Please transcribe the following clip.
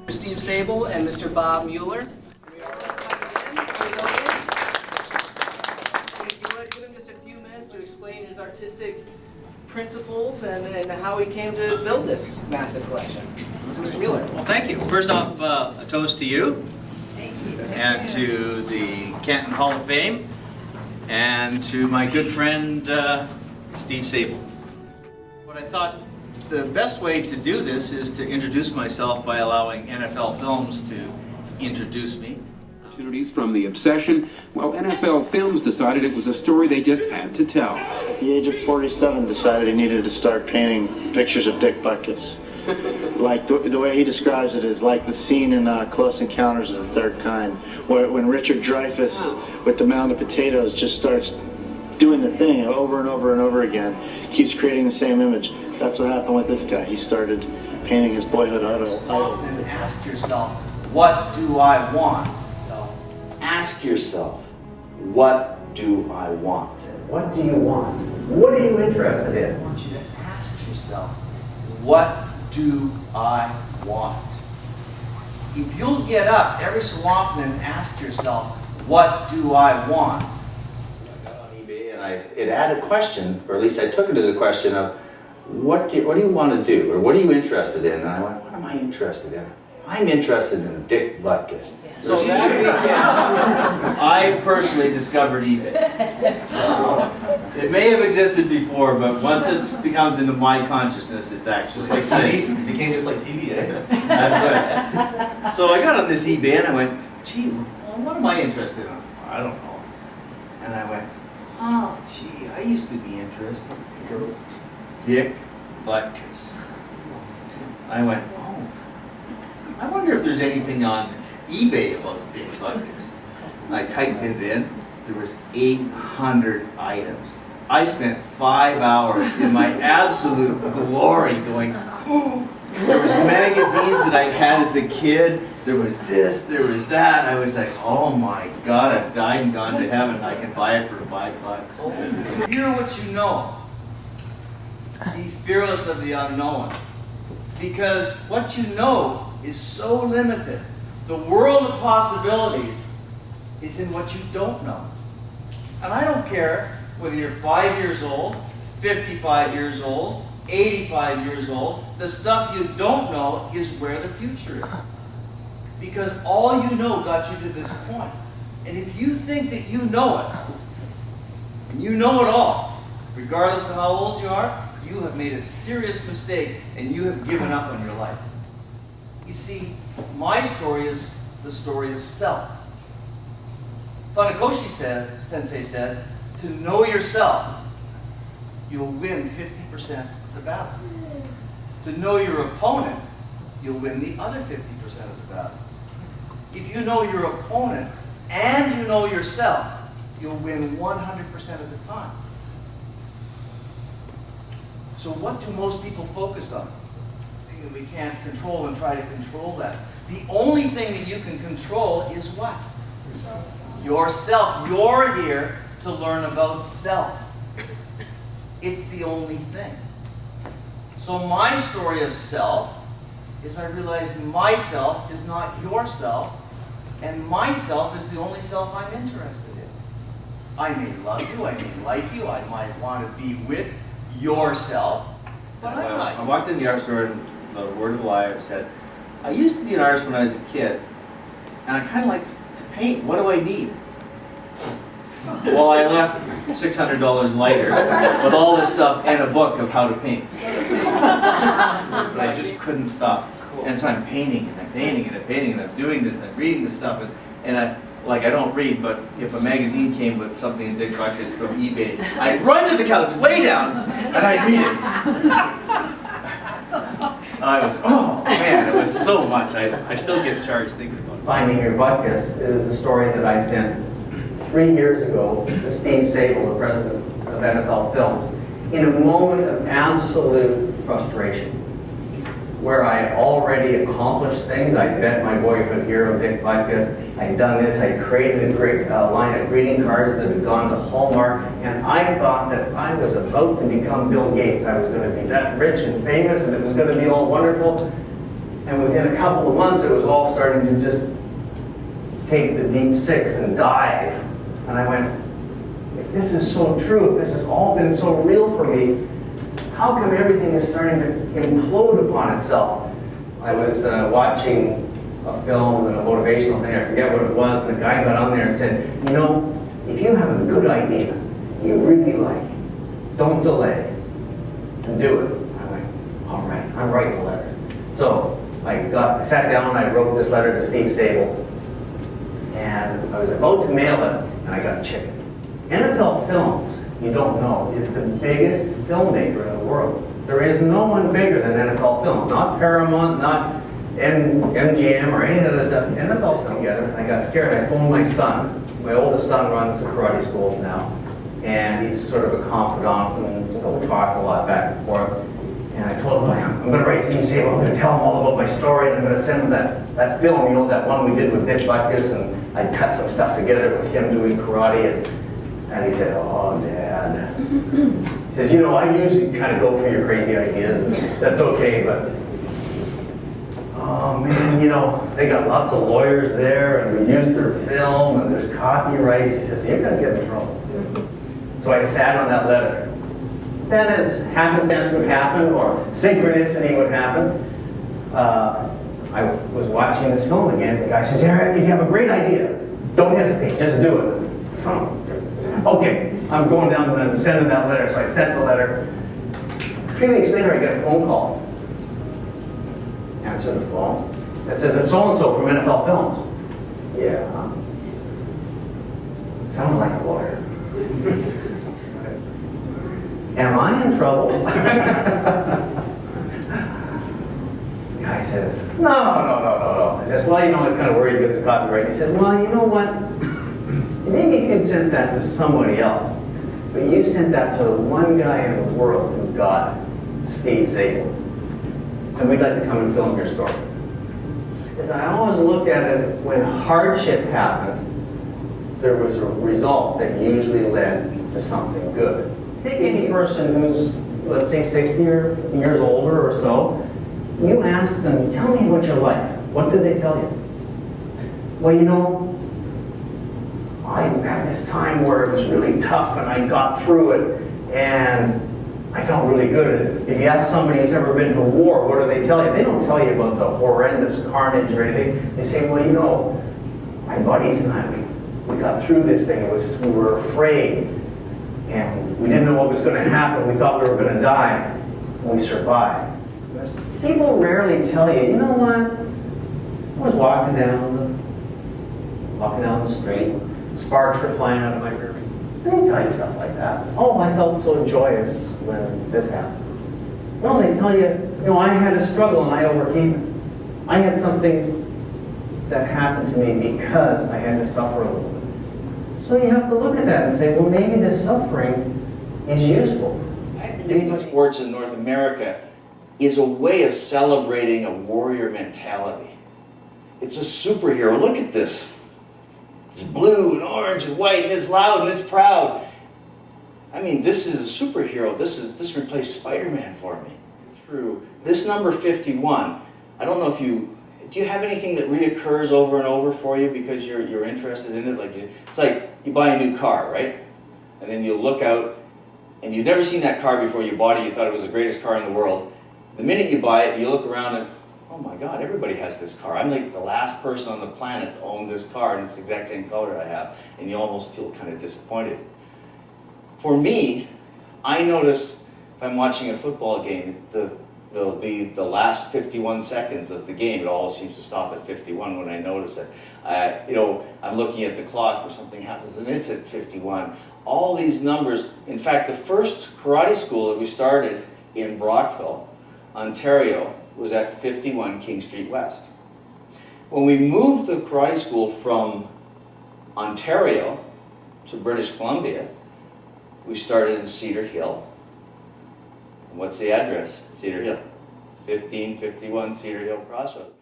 Steve Sable and Mr. Bob Mueller. Give him just a few minutes to explain his artistic principles and how he came to build this massive collection. Mr. Mueller. Well, thank you. First off, a toast to you. Thank you. And to the Canton Hall of Fame, and to my good friend Steve Sable. What I thought the best way to do this is to introduce myself by allowing NFL Films to introduce me. Opportunities from the obsession. Well, NFL Films decided it was a story they just had to tell. At the age of 47, decided he needed to start painting pictures of Dick Butkus. Like the way he describes it is like the scene in Close Encounters of the Third Kind, where when Richard Dreyfuss with the mound of potatoes just starts doing the thing over and over and over again, keeps creating the same image. That's what happened with this guy. He started painting his boyhood idol. Often ask yourself, what do I want? Ask yourself, what do I want? What do you want? What are you interested in? I want you to ask yourself, what do I want? If you'll get up every so often and ask yourself, what do I want? I got on eBay and it had a question, or at least I took it as a question of, what do you want to do, or what are you interested in? And I went, what am I interested in? I'm interested in Dick Butkus. So that weekend, I personally discovered eBay. It may have existed before, but once it becomes into my consciousness, it's actually like It became just like TV, eh? That's right. So I got on this eBay and I went, gee, well, what am I interested in? I don't know. And I went, oh, gee, I used to be interested in Dick Butkus. I went, oh, I wonder if there's anything on eBay about Dick Butkus. I typed it in. There was 800 items. I spent 5 hours in my absolute glory going, oh. There was magazines that I had as a kid. There was this, there was that. I was like, oh my God, I've died and gone to heaven. I can buy it for $5. Hear what you know. Be fearless of the unknown. Because what you know is so limited. The world of possibilities is in what you don't know. And I don't care whether you're 5 years old, 55 years old, 85 years old, the stuff you don't know is where the future is. Because all you know got you to this point. And if you think that you know it, and you know it all, regardless of how old you are, you have made a serious mistake and you have given up on your life. You see, my story is the story of self. Funakoshi Sensei said, to know yourself, you'll win 50% of the battle. To know your opponent, you'll win the other 50% of the battle. If you know your opponent and you know yourself, you'll win 100% of the time. So what do most people focus on? Thing that we can't control and try to control that. The only thing that you can control is what? Yourself. You're here to learn about self. It's the only thing. So my story of self is I realized myself is not yourself, and myself is the only self I'm interested in. I may love you, I may like you, I might want to be with yourself, but I'm not. I walked in the art store and the word of the liar said, I used to be an artist when I was a kid, and I kind of like to paint. What do I need? Well, I left $600 lighter with all this stuff and a book of how to paint. But I just couldn't stop. And so I'm painting and I'm painting and I'm painting and I'm doing this and I'm reading this stuff. And I don't read, but if a magazine came with something in Dick Butkus from eBay, I'd run to the couch, lay down, and I'd read it. I was, oh man, it was so much. I still get charged thinking about it. Finding Your Butkus is a story that I sent 3 years ago to Steve Sable, the president of NFL Films, in a moment of absolute frustration, where I had already accomplished things. I'd met my boyhood hero, Dick Butkus. I'd done this. I created a great line of greeting cards that had gone to Hallmark, and I thought that I was about to become Bill Gates. I was going to be that rich and famous, and it was going to be all wonderful. And within a couple of months, it was all starting to just take the deep six and dive. And I went, if this is so true, if this has all been so real for me, how come everything is starting to implode upon itself? I was watching a film, a motivational thing, I forget what it was, and the guy got on there and said, you know, if you have a good idea you really like, don't delay, and do it. I went, all right, I'm writing a letter. So I sat down and I wrote this letter to Steve Sable, and I was about to mail it, and I got chicken. NFL Films, you don't know, is the biggest filmmaker in the world. There is no one bigger than NFL Films, not Paramount, not MGM or any of those stuff. NFL's together, and I got scared. I phoned my son. My oldest son runs the karate schools now, and he's sort of a confidant, and we talk a lot back and forth. And I told him, I'm going to write Steve Sable, I'm going to tell him all about my story, and I'm going to send him that film, you know, that one we did with Dick Butkus, and I cut some stuff together with him doing karate, and he said, oh, Dad. He says, you know, I usually kind of go for your crazy ideas, and that's okay, but oh man, you know, they got lots of lawyers there, and we used their film, and there's copyrights. He says, you're gonna get in trouble. So I sat on that letter. Then as happenstance would happen, or synchronicity would happen, I was watching this film again. The guy says, Eric, if you have a great idea, don't hesitate, just do it. Okay, I'm going down and I'm sending that letter. So I sent the letter. 3 weeks later, I get a phone call. Answer the phone. It says, it's so-and-so from NFL Films. Yeah. Sounded like a lawyer. Am I in trouble? The guy says, no. I says, well, you know, I was kind of worried because of copyright. He says, well, you know what? Maybe if you'd sent that to somebody else, but you sent that to the one guy in the world who got Steve Sable. And we'd like to come and film your story. As I always looked at it, when hardship happened, there was a result that usually led to something good. Take any person who's, let's say, 60 years older or so, you ask them, tell me about your life. What do they tell you? Well, you know, I had this time where it was really tough and I got through it and I felt really good. If you ask somebody who's ever been to war, what do they tell you? They don't tell you about the horrendous carnage or anything. They say, well, you know, my buddies and I, we got through this thing. We were afraid, and we didn't know what was going to happen. We thought we were going to die, and we survived. People rarely tell you, you know what? I was walking down the street, sparks were flying out of my rear. They don't tell you stuff like that. Oh, I felt so joyous when this happened. No, they tell you, you know, I had a struggle and I overcame it. I had something that happened to me because I had to suffer a little bit. So you have to look at that and say, well, maybe this suffering is useful. Doing sports in North America is a way of celebrating a warrior mentality. It's a superhero. Look at this. It's blue and orange and white and it's loud and it's proud. I mean, this is a superhero. This replaced Spider-Man for me. Through this number 51, I don't know if do you have anything that reoccurs over and over for you because you're interested in it? It's like you buy a new car, right? And then you look out and you've never seen that car before you bought it. You thought it was the greatest car in the world. The minute you buy it, you look around and, oh my God, everybody has this car. I'm like the last person on the planet to own this car, and it's the exact same color I have. And you almost feel kind of disappointed. For me, I notice if I'm watching a football game, there'll be the last 51 seconds of the game. It always seems to stop at 51 when I notice it. You know, I'm looking at the clock where something happens and it's at 51. All these numbers. In fact, the first karate school that we started in Brockville, Ontario, was at 51 King Street West. When we moved the karate school from Ontario to British Columbia, we started in Cedar Hill. And what's the address? Cedar Hill. 1551 Cedar Hill Crossroads.